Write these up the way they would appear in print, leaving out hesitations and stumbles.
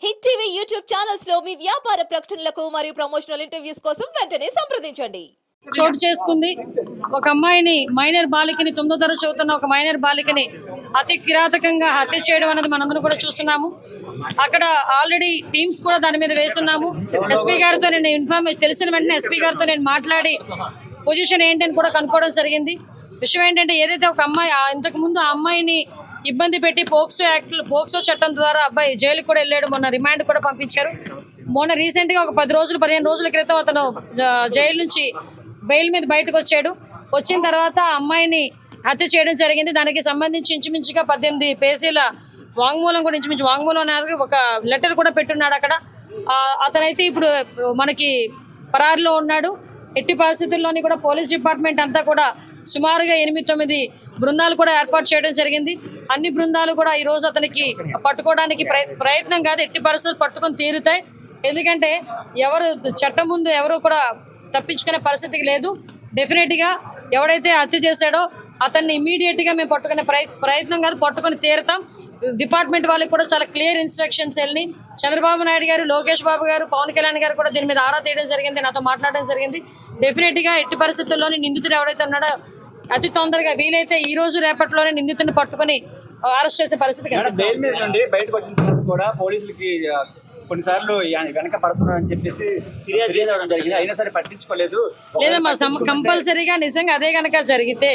Hit TV YouTube channels లో మీ వ్యాపార ప్రకటనలకు మరియు ప్రమోషనల్ ఇంటర్వ్యూస్ కోసం వెంటనే సంప్రదించండి. చోటు చేసుకుంది. ఒక అమ్మాయిని మైనర్ బాలికని 9వ తరగతి చదువుతున్న ఒక మైనర్ బాలికని అతి కిరాతకంగా హత్య చేయడం అనేది మనందరం కూడా చూస్తున్నాము. అక్కడ ఆల్రెడీ టీమ్స్ కూడా దాని మీద వేస్తున్నాము. ఎస్పీ గారితో నేను ఇన్ఫర్మేషన్ తెలిసిన వెంటనే ఎస్పీ గారితో నేను మాట్లాడి పొజిషన్ ఏంటని కూడా కనుక్కోవడం జరిగింది. విషయం ఏంటంటే ఏదైతే ఒక అమ్మాయి ఇంతకు ముందు ఆ అమ్మాయిని ఇబ్బంది పెట్టి పోక్సో చట్టం ద్వారా అబ్బాయి జైలుకి కూడా వెళ్ళాడు. మొన్న రిమాండ్ కూడా పంపించారు. మొన్న రీసెంట్గా ఒక 15 రోజుల క్రితం అతను జైలు నుంచి బెయిల్ మీద బయటకు వచ్చాడు. వచ్చిన తర్వాత ఆ అమ్మాయిని హత్య చేయడం జరిగింది. దానికి సంబంధించి ఇంచుమించుగా 18 పేజీల వాంగ్మూలం కూడా ఇంచుమించు వాంగ్మూలం ఒక లెటర్ కూడా పెట్టున్నాడు అక్కడ. అతనైతే ఇప్పుడు మనకి పరారులో ఉన్నాడు. ఎట్టి పరిస్థితుల్లోని కూడా పోలీస్ డిపార్ట్మెంట్ అంతా కూడా సుమారుగా 8-9 బృందాలు కూడా ఏర్పాటు చేయడం జరిగింది. అన్ని బృందాలు కూడా ఈరోజు అతనికి పట్టుకోవడానికి ప్రయత్నం కాదు, ఎట్టి పరిస్థితులు పట్టుకొని తీరుతాయి. ఎందుకంటే ఎవరు చట్టం ముందు ఎవరు కూడా తప్పించుకునే పరిస్థితికి లేదు. డెఫినెట్గా ఎవడైతే హత్య చేశాడో అతన్ని ఇమీడియట్గా మేము పట్టుకునే ప్రయత్నం కాదు, పట్టుకొని తీరుతాం. డిపార్ట్మెంట్ వాళ్ళకి కూడా చాలా క్లియర్ ఇన్స్ట్రక్షన్స్ వెళ్ళి చంద్రబాబు నాయుడు గారు, లోకేష్ బాబు గారు, పవన్ కళ్యాణ్ గారు కూడా దీని మీద ఆరా తీయడం జరిగింది, నాతో మాట్లాడడం జరిగింది. డెఫినెట్గా ఎట్టి పరిస్థితుల్లోని నిందితుడు ఎవరైతే ఉన్నాడో అతి తొందరగా వీలైతే ఈ రోజు రేపట్లోనే నిందితుడిని పట్టుకొని అరెస్ట్ చేసే పరిస్థితి కొన్నిసార్లు వెనక పడుతున్నారని చెప్పేసి ఫిర్యాదు చేయడం జరిగింది. అయినా సరే పట్టించుకోలేదు. లేదమ్మా, కంపల్సరీగా నిజంగా అదే కనుక జరిగితే,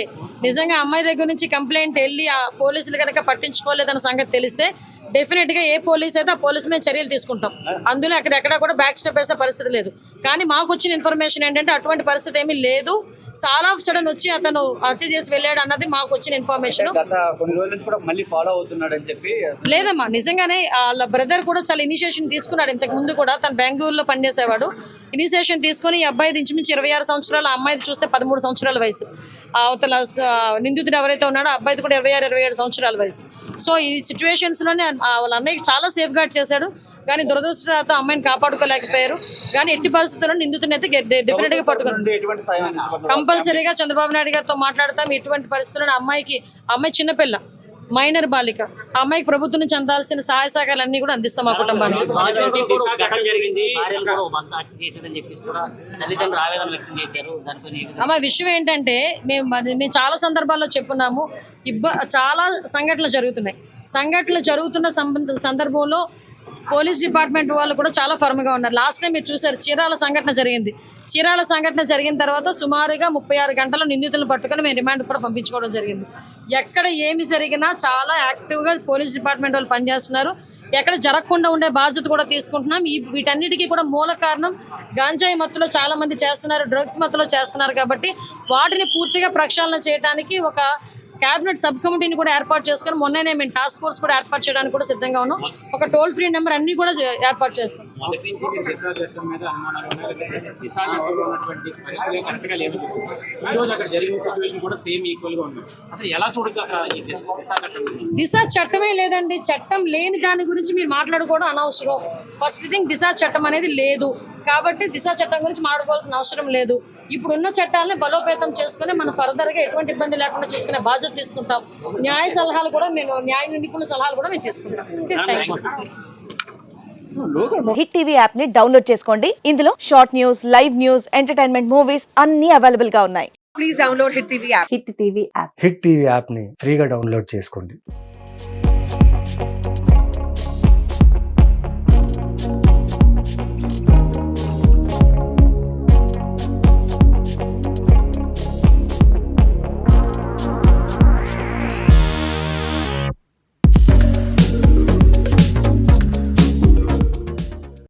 నిజంగా అమ్మాయి దగ్గర నుంచి కంప్లైంట్ వెళ్ళి ఆ పోలీసులు కనుక పట్టించుకోలేదన్న సంగతి తెలిస్తే డెఫినెట్ గా ఏ పోలీస్ అయితే ఆ పోలీస్ మీద చర్యలు తీసుకుంటాం. అందులో అక్కడెక్కడ కూడా బ్యాక్ స్టెప్ వేసే పరిస్థితి లేదు. కానీ మాకు వచ్చిన ఇన్ఫర్మేషన్ ఏంటంటే అటువంటి పరిస్థితి ఏమీ లేదు. చాలా ఆఫ్ సడన్ వచ్చి అతను హత్య చేసి వెళ్ళాడు అన్నది మాకు వచ్చిన ఇన్ఫర్మేషన్. కొన్ని రోజుల నుంచి కూడా మళ్ళీ ఫాలో అవుతున్నాడు అని చెప్పి. లేదమ్మా, నిజంగానే వాళ్ళ బ్రదర్ కూడా చాలా ఇనిషియేషన్ తీసుకున్నాడు. ఇంతకు ముందు కూడా తను బెంగళూరులో పనిచేసేవాడు. ఇనిషియేషన్ తీసుకుని ఈ అబ్బాయి ఇంచుమించి 26 సంవత్సరాలు, ఆ అమ్మాయిది చూస్తే 13 సంవత్సరాల వయసు. అవతల నిందితుడు ఎవరైతే ఉన్నాడో ఆ అబ్బాయిది కూడా 26-27 సంవత్సరాల వయసు. సో ఈ సిచ్యువేషన్స్ లోనే వాళ్ళ అన్నయ్యకి చాలా సేఫ్ గార్డ్ చేశాడు. కానీ దురదృష్టంతో అమ్మాయిని కాపాడుకోలేకపోయారు. కానీ ఎట్టి పరిస్థితుల్లో నిందితుడిని అయితే డెఫినెట్ గా పట్టుకున్నారు. కంపల్సరీగా చంద్రబాబు నాయుడు గారితో మాట్లాడతాం. ఎటువంటి పరిస్థితుల్లో అమ్మాయి చిన్నపిల్ల, మైనర్ బాలిక, ఆ అమ్మాయికి ప్రభుత్వం నుంచి అందాల్సిన సహాయ సహకారాలన్నీ కూడా అందిస్తాం మా కుటుంబానికి. అమ్మాయి విషయం ఏంటంటే మేము చాలా సందర్భాల్లో చెప్పున్నాము. చాలా సంఘటనలు జరుగుతున్న సందర్భంలో పోలీస్ డిపార్ట్మెంట్ వాళ్ళు కూడా చాలా ఫర్మ్గా ఉన్నారు. లాస్ట్ టైం మీరు చూసారు, చీరాల సంఘటన జరిగిన తర్వాత సుమారుగా 36 గంటల నిందితులను పట్టుకొని మేము రిమాండ్ కూడా పంపించుకోవడం జరిగింది. ఎక్కడ ఏమి జరిగినా చాలా యాక్టివ్గా పోలీస్ డిపార్ట్మెంట్ వాళ్ళు పనిచేస్తున్నారు. ఎక్కడ జరగకుండా ఉండే బాధ్యత కూడా తీసుకుంటున్నాం. వీటన్నిటికీ కూడా మూల కారణం గాంజాయి మత్తులో చాలా మంది చేస్తున్నారు, డ్రగ్స్ మత్తులో చేస్తున్నారు. కాబట్టి వాటిని పూర్తిగా ప్రక్షాళన చేయడానికి ఒక క్యాబినెట్ సబ్ కమిటీని కూడా ఏర్పాటు చేసుకుని మొన్ననే మేము టాస్క్ ఫోర్స్ కూడా ఏర్పాటు చేయడానికి కూడా సిద్ధంగా ఉన్నాం. ఒక టోల్ ఫ్రీ నెంబర్ అన్ని కూడా ఏర్పాటు చేస్తాం. దిశ చట్టమే లేదండి. చట్టం లేని దాని గురించి మీరు మాట్లాడుకోవడం అనవసరం. ఫస్ట్ థింగ్, దిశ చట్టం అనేది లేదు కాబట్టి దిశ చట్టం గురించి మాట్లాడుకోవాల్సిన అవసరం లేదు. ఇప్పుడున్న చట్టాలని బలోపేతం చేసుకుని మనం ఫర్దర్ గా ఎటువంటి ఇబ్బంది లేకుండా చూసుకునే బాధ్యత తీసుకుంటాం. న్యాయ నిపుణుల సలహాలు కూడా మేము తీసుకుంటాం. హిట్ టీవీ యాప్ ని డౌన్లోడ్ చేసుకోండి. ఇందులో short news, live news, entertainment movies అన్ని అవైలబుల్ గా ఉన్నాయి. Please download hit TV app. Hit TV app ని ఫ్రీగా డౌన్లోడ్ చేసుకోండి.